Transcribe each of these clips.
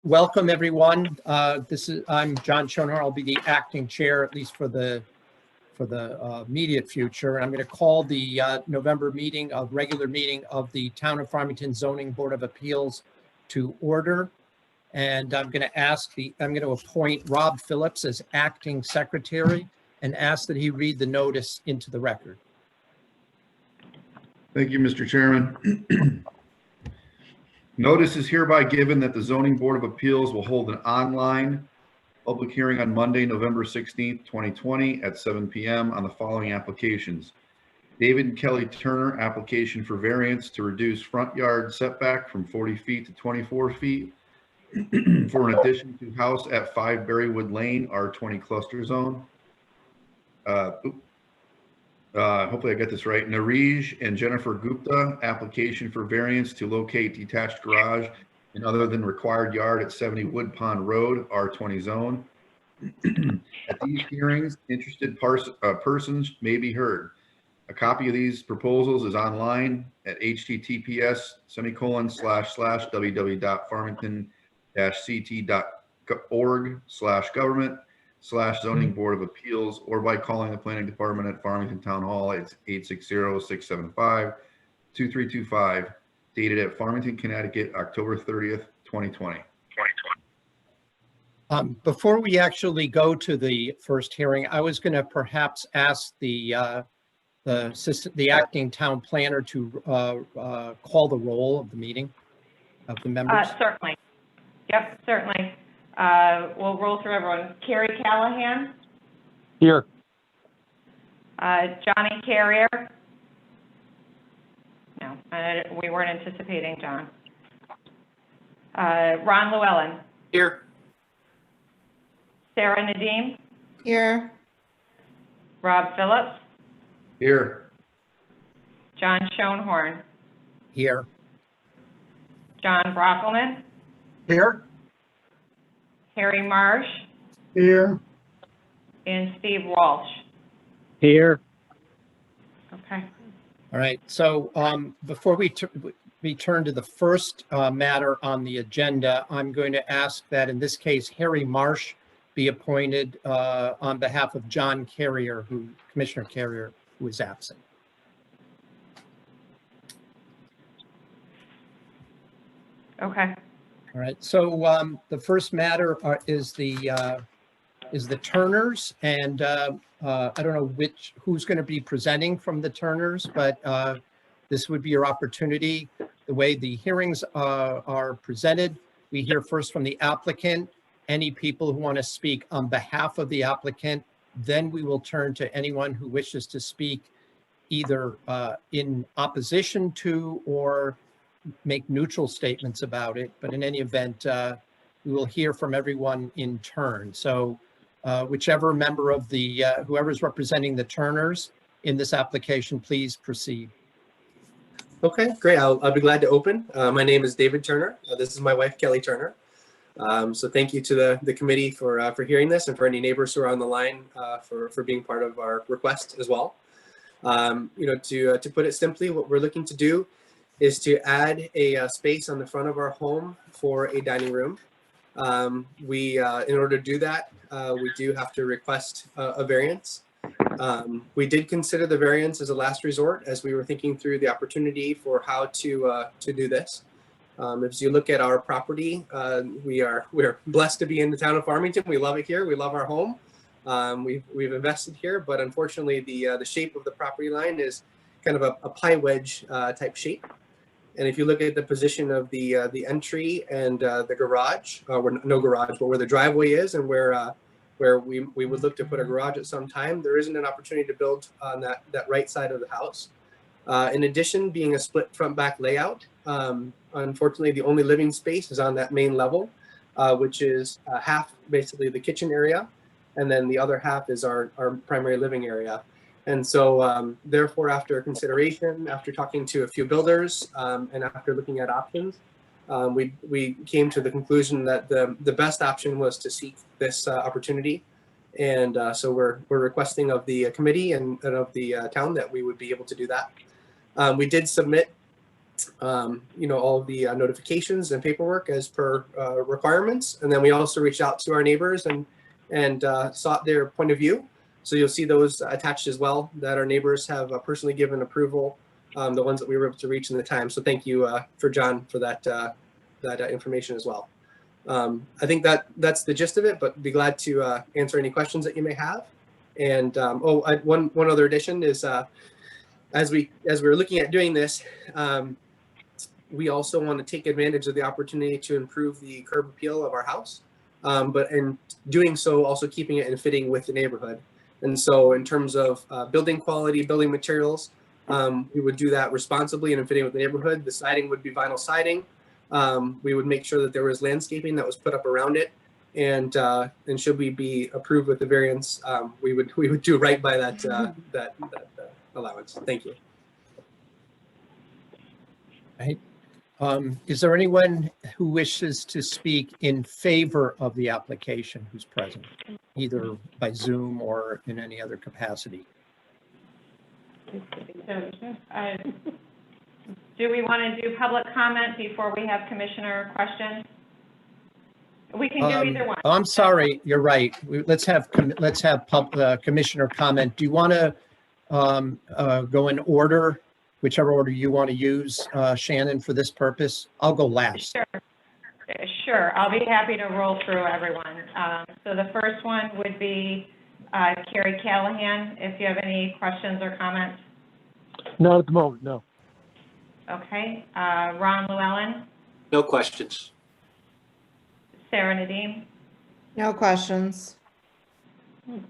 Welcome, everyone. I'm John Schoner. I'll be the acting chair, at least for the immediate future. And I'm going to call the November regular meeting of the Town of Farmington Zoning Board of Appeals to order. And I'm going to appoint Rob Phillips as acting secretary and ask that he read the notice into the record. Thank you, Mr. Chairman. Notice is hereby given that the Zoning Board of Appeals will hold an online public hearing on Monday, November 16th, 2020 at 7 p.m. on the following applications. David and Kelly Turner, application for variance to reduce front yard setback from 40 feet to 24 feet for an addition to house at 5 Berrywood Lane, R20 cluster zone. Hopefully I got this right. Nareej and Jennifer Gupta, application for variance to locate detached garage and other than required yard at 70 Wood Pond Road, R20 zone. At these hearings, interested persons may be heard. A copy of these proposals is online at https://www.farmington-ct.org/government/zoning board of appeals, or by calling the planning department at Farmington Town Hall. It's 860-675-2325, dated at Farmington, Connecticut, October 30th, 2020. Before we actually go to the first hearing, I was going to perhaps ask the acting town planner to call the roll of the meeting of the members. Certainly. Yep, certainly. We'll roll through everyone. Carrie Callahan. Here. Johnny Carrier. No, we weren't anticipating John. Ron Llewellyn. Here. Sarah Nadeem. Here. Rob Phillips. Here. John Schoenhorn. Here. John Brockelman. Here. Harry Marsh. Here. And Steve Walsh. Here. Okay. All right. So before we turn to the first matter on the agenda, I'm going to ask that in this case, Harry Marsh be appointed on behalf of John Carrier, Commissioner Carrier, who is absent. Okay. All right. So the first matter is the Turners, and I don't know who's going to be presenting from the Turners, but this would be your opportunity. The way the hearings are presented, we hear first from the applicant, any people who want to speak on behalf of the applicant. Then we will turn to anyone who wishes to speak either in opposition to or make neutral statements about it. But in any event, we will hear from everyone in turn. So whichever member of the, whoever's representing the Turners in this application, please proceed. Okay, great. I'll be glad to open. My name is David Turner. This is my wife, Kelly Turner. So thank you to the committee for hearing this, and for any neighbors who are on the line for being part of our request as well. To put it simply, what we're looking to do is to add a space on the front of our home for a dining room. In order to do that, we do have to request a variance. We did consider the variance as a last resort as we were thinking through the opportunity for how to do this. As you look at our property, we're blessed to be in the town of Farmington. We love it here. We love our home. We've invested here, but unfortunately, the shape of the property line is kind of a pie wedge type shape. And if you look at the position of the entry and the garage, no garage, but where the driveway is and where we would look to put a garage at some time, there isn't an opportunity to build on that right side of the house. In addition, being a split front back layout, unfortunately, the only living space is on that main level, which is half basically the kitchen area, and then the other half is our primary living area. And so therefore, after consideration, after talking to a few builders and after looking at options, we came to the conclusion that the best option was to seek this opportunity. And so we're requesting of the committee and of the town that we would be able to do that. We did submit all of the notifications and paperwork as per requirements. And then we also reached out to our neighbors and sought their point of view. So you'll see those attached as well, that our neighbors have personally given approval, the ones that we were able to reach in the time. So thank you for John for that information as well. I think that's the gist of it, but be glad to answer any questions that you may have. And one other addition is as we're looking at doing this, we also want to take advantage of the opportunity to improve the curb appeal of our house, but in doing so, also keeping it in fitting with the neighborhood. And so in terms of building quality, building materials, we would do that responsibly and in fitting with the neighborhood. The siding would be vinyl siding. We would make sure that there was landscaping that was put up around it. And should we be approved with the variance, we would do right by that allowance. Thank you. Right. Is there anyone who wishes to speak in favor of the application who's present, either by Zoom or in any other capacity? So, do we want to do public comment before we have commissioner questions? We can do either one. Oh, I'm sorry, you're right. Let's have commissioner comment. Do you want to go in order, whichever order you want to use, Shannon, for this purpose? I'll go last. Sure. I'll be happy to roll through everyone. So the first one would be Carrie Callahan, if you have any questions or comments. Not at the moment, no. Okay. Ron Llewellyn, No questions. Sarah Nadeem, No questions.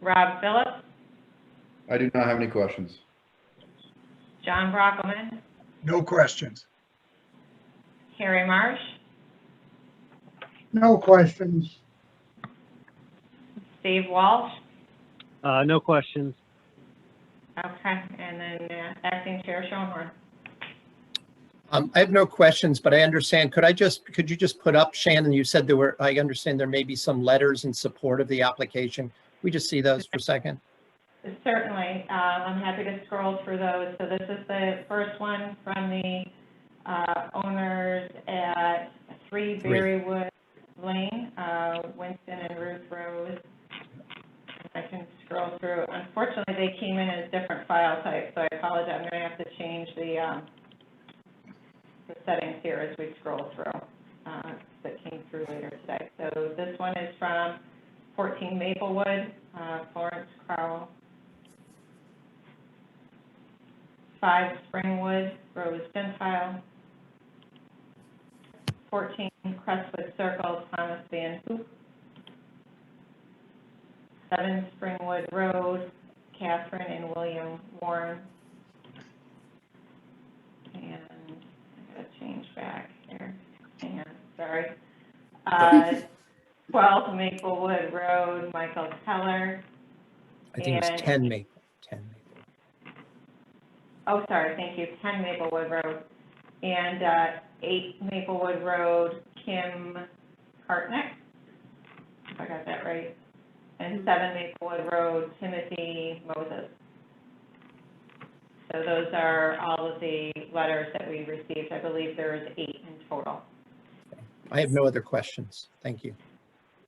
Rob Phillips, I do not have any questions. John Brockelman, No questions. Harry Marsh, No questions. Steve Walsh. No questions. Okay. And then Acting Chair Schoenhorn. I have no questions, but I understand. Could you just put up, Shannon, you said I understand there may be some letters in support of the application. We just see those for a second. Certainly. I'm happy to scroll through those. So this is the first one from the owners at 3 Berrywood Lane, Winston and Ruth Rose. I can scroll through. Unfortunately, they came in as different file types, so I apologize. I'm going to have to change the settings here as we scroll through that came through later today. So this one is from 14 Maplewood, Florence Crowell. 5 Springwood, Rose Gentile. 14 Crestwood Circle, Thomas Van Hoop. 7 Springwood Road, Catherine and William Warren. And I gotta change back here. Hang on, sorry. 12 Maplewood Road, Michael Keller. I think it's 10 Maple. 10 Maple. Oh, sorry, thank you, 10 Maplewood Road. And 8 Maplewood Road, Kim Hartneck, if I got that right. And 7 Maplewood Road, Timothy Moses. So those are all of the letters that we received. I believe there is 8 in total. I have no other questions. Thank you.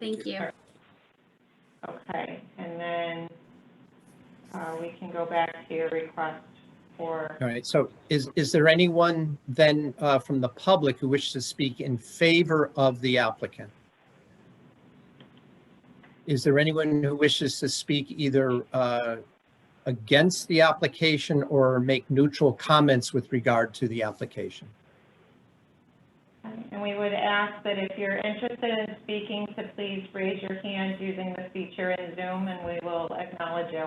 Thank you. Okay, and then we can go back to your request for. All right, so is there anyone then from the public who wishes to speak in favor of the applicant? Is there anyone who wishes to speak either against the application or make neutral comments with regard to the application? And we would ask that if you're interested in speaking, to please raise your hand using the feature in Zoom, and we will acknowledge you.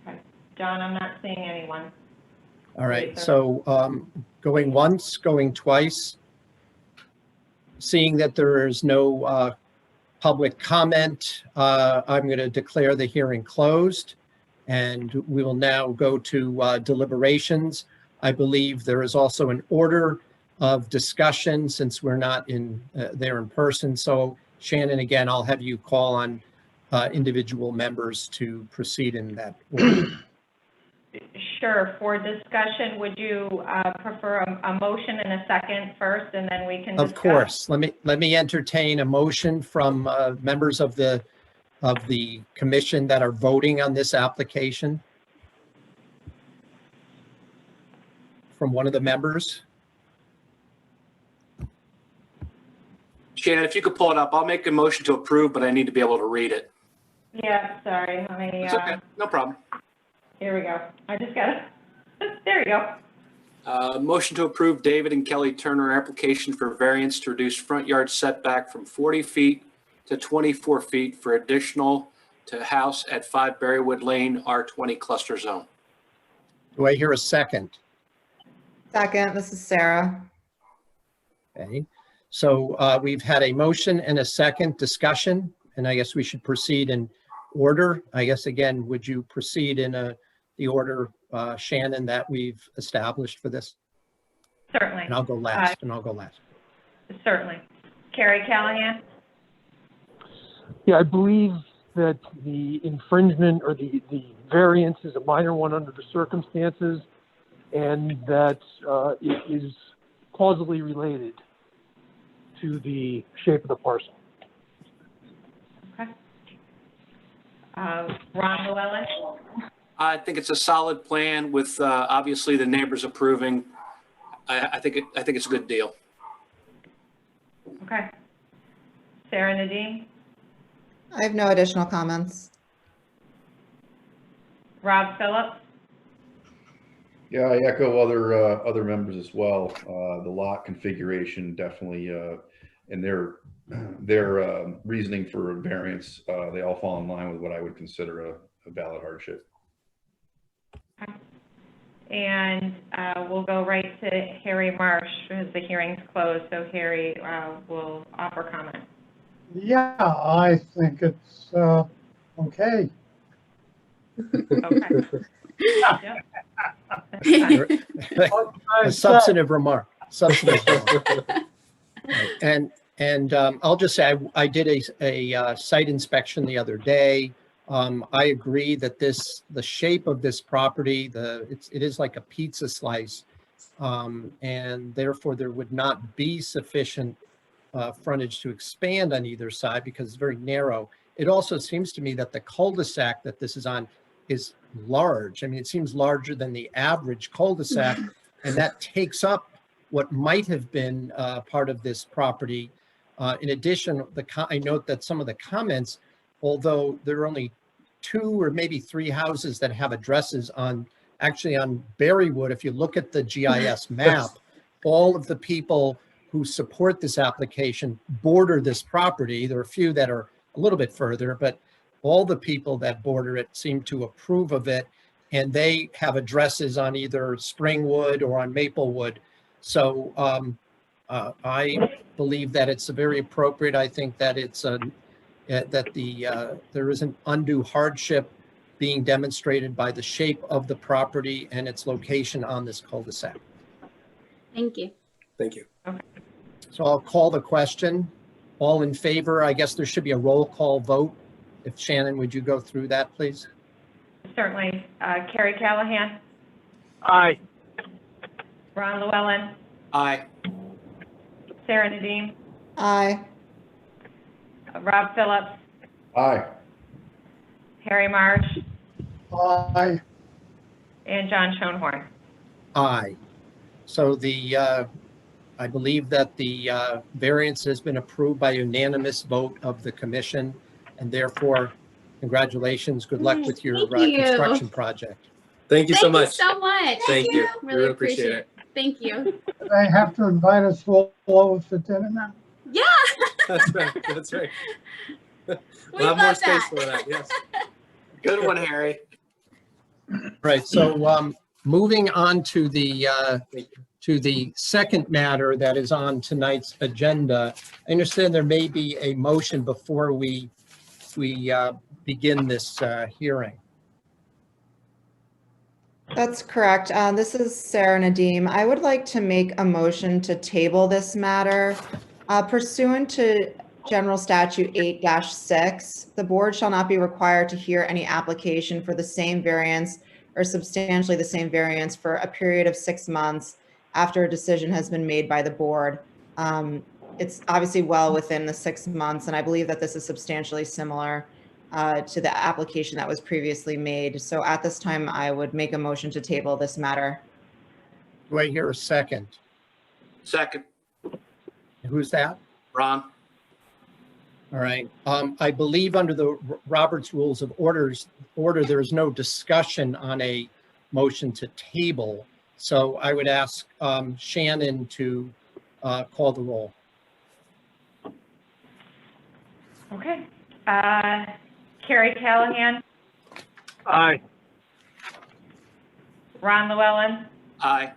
Okay. John, I'm not seeing anyone. All right, so going once, going twice, seeing that there is no public comment, I'm going to declare the hearing closed, and we will now go to deliberations. I believe there is also an order of discussion since we're not there in person. So Shannon, again, I'll have you call on individual members to proceed in that order. Sure, for discussion, would you prefer a motion and a second first, and then we can discuss? Of course. Let me entertain a motion from members of the commission that are voting on this application. From one of the members. Shannon, if you could pull it up, I'll make a motion to approve, but I need to be able to read it. Yeah, sorry, let me, It's okay, no problem. here we go. I just got it. There you go. Motion to approve David and Kelly Turner application for variance to reduce front yard setback from 40 feet to 24 feet for additional to house at 5 Berrywood Lane, R20 cluster zone. Do I hear a second? Second, this is Sarah. Okay, so we've had a motion and a second discussion, and I guess we should proceed in order. I guess, again, would you proceed in the order, Shannon, that we've established for this? Certainly, And I'll go last, certainly. Carrie Callahan? Yeah, I believe that the infringement or the variance is a minor one under the circumstances, and that it is causally related to the shape of the parcel. Okay. Ron Llewellyn? I think it's a solid plan with obviously the neighbors approving. I think it's a good deal. Okay. Sarah Nadeem? I have no additional comments. Rob Phillips? Yeah, I echo other members as well. The lot configuration definitely, and their reasoning for a variance, they all fall in line with what I would consider a valid hardship. And we'll go right to Harry Marsh, as the hearing's closed, so Harry will offer comment. Yeah, I think it's okay. Okay. Yep. That's fine. A substantive remark. And I'll just say, I did a site inspection the other day. I agree that the shape of this property, it is like a pizza slice, and therefore there would not be sufficient frontage to expand on either side because it's very narrow. It also seems to me that the cul-de-sac that this is on is large. I mean, it seems larger than the average cul-de-sac, and that takes up what might have been part of this property. In addition, I note that some of the comments, although there are only 2 or maybe 3 houses that have addresses actually on Berrywood, if you look at the GIS map, all of the people who support this application border this property. There are a few that are a little bit further, but all the people that border it seem to approve of it, and they have addresses on either Springwood or on Maplewood. So I believe that it's very appropriate. I think that there isn't undue hardship being demonstrated by the shape of the property and its location on this cul-de-sac. Thank you. Thank you. So I'll call the question. All in favor? I guess there should be a roll call vote. If Shannon, would you go through that, please? Certainly. Carrie Callahan? Aye. Ron Llewellyn? Aye. Sarah Nadeem? Aye. Rob Phillips? Aye. Harry Marsh? Aye. And John Schoenhorn? Aye. So I believe that the variance has been approved by unanimous vote of the commission, and therefore, congratulations. Good luck with your Thank you. construction project. Thank you so much. Thank you so much. Thank you. We Really appreciate it. it. Thank you. They have to invite us all over for dinner now. Yeah. That's right. That's right. We We'll have love more space that. for that. Yes. Good one, Harry. Right, so moving on to the second matter that is on tonight's agenda. I understand there may be a motion before we begin this hearing. That's correct. This is Sarah Nadeem. I would like to make a motion to table this matter. Pursuant to General Statute 8-6, the board shall not be required to hear any application for the same variance or substantially the same variance for a period of 6 months after a decision has been made by the board. It's obviously well within the 6 months, and I believe that this is substantially similar to the application that was previously made. So at this time, I would make a motion to table this matter. Do I hear a second? Second, Who's that? Ron. All right. I believe under the Robert's Rules of Order, there is no discussion on a motion to table. So I would ask Shannon to call the roll. Okay. Carrie Callahan, Aye. Ron Llewellyn, Aye.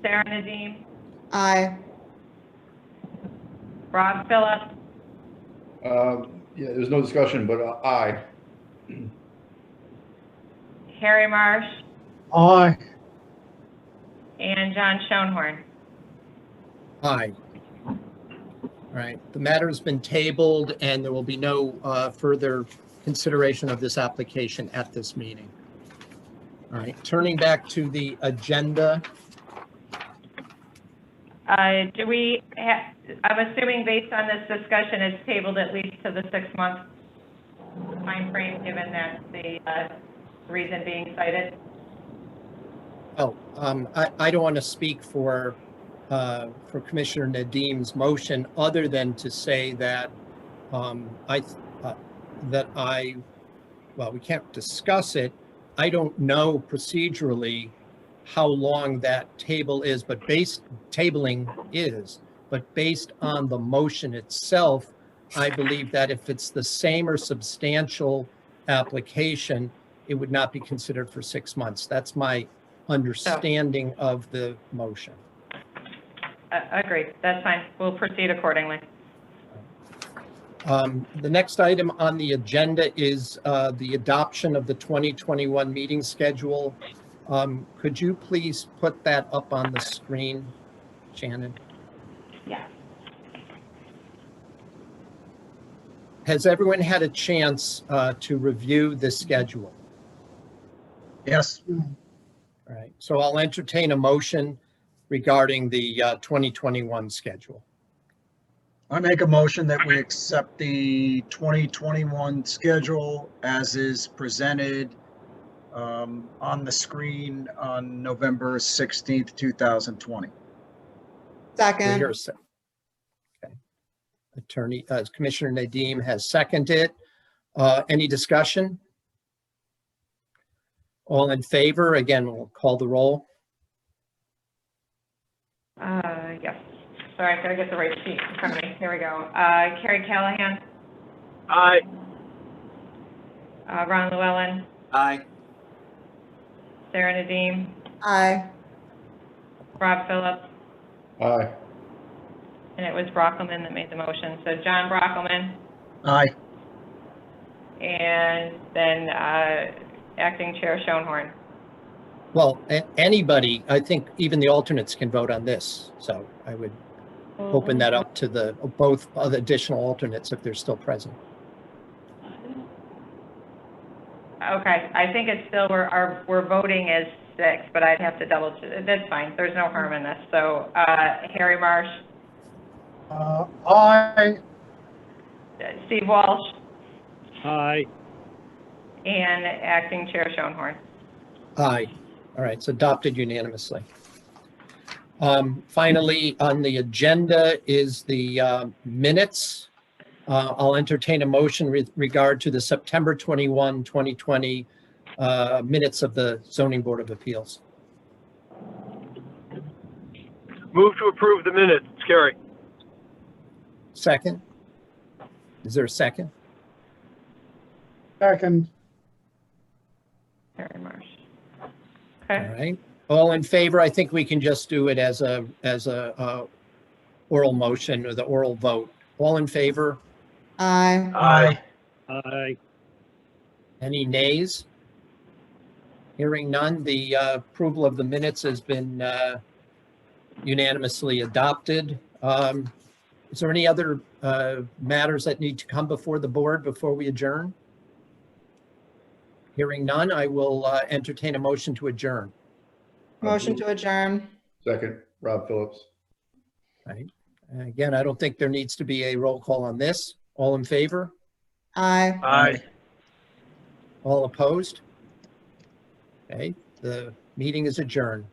Sarah Nadeem, Aye. Rob Phillips, Yeah, there's no discussion, but aye. Harry Marsh, Aye. and John Schoenhorn. Aye. All right. The matter has been tabled and there will be no further consideration of this application at this meeting. All right. Turning back to the agenda. I'm assuming based on this discussion, it's tabled at least to the 6-month timeframe, given that the reason being cited. Oh, I don't want to speak for Commissioner Nadeem's motion, other than to say that well, we can't discuss it. I don't know procedurally how long that tabling is, but based on the motion itself, I believe that if it's the same or substantial application, it would not be considered for 6 months. That's my understanding of the motion. Agreed. That's fine. We'll proceed accordingly. The next item on the agenda is the adoption of the 2021 meeting schedule. Could you please put that up on the screen, Shannon? Yeah. Has everyone had a chance to review this schedule? Yes. All right, so I'll entertain a motion regarding the 2021 schedule. I make a motion that we accept the 2021 schedule as is presented on the screen on November 16th, 2020. Second. Okay. Commissioner Nadeem has seconded. Any discussion? All in favor? Again, we'll call the roll. Yes. Sorry, I've got to get the right sheet in front of me. Here we go. Carrie Callahan, Aye. Ron Llewellyn, Aye. Sarah Nadeem, Aye. Rob Phillips, Aye. and it was Brockelman that made the motion. So John Brockelman, Aye. and then Acting Chair Schoenhorn. Well, anybody, I think even the alternates can vote on this. So I would open that up to the both other additional alternates if they're still present. Okay, I think it's still, we're voting as 6, but I'd have to double check. That's fine. There's no harm in this. So Harry Marsh, Aye. Steve Walsh, Aye. and Acting Chair Schoenhorn. Aye. All right, it's adopted unanimously. Finally, on the agenda is the minutes. I'll entertain a motion with regard to the September 21, 2020 minutes of the Zoning Board of Appeals. Move to approve the minutes. Carrie. Second? Is there a second? Second. Harry Marsh. All Okay. right. All in favor? I think we can just do it as a oral motion or the oral vote. All in favor? Aye. Aye. Aye. Any nays? Hearing none, the approval of the minutes has been unanimously adopted. Is there any other matters that need to come before the board before we adjourn? Hearing none, I will entertain a motion to adjourn. Motion to adjourn. Second, Rob Phillips. Right? Again, I don't think there needs to be a roll call on this. All in favor? Aye. Aye. All opposed? Okay, the meeting is adjourned.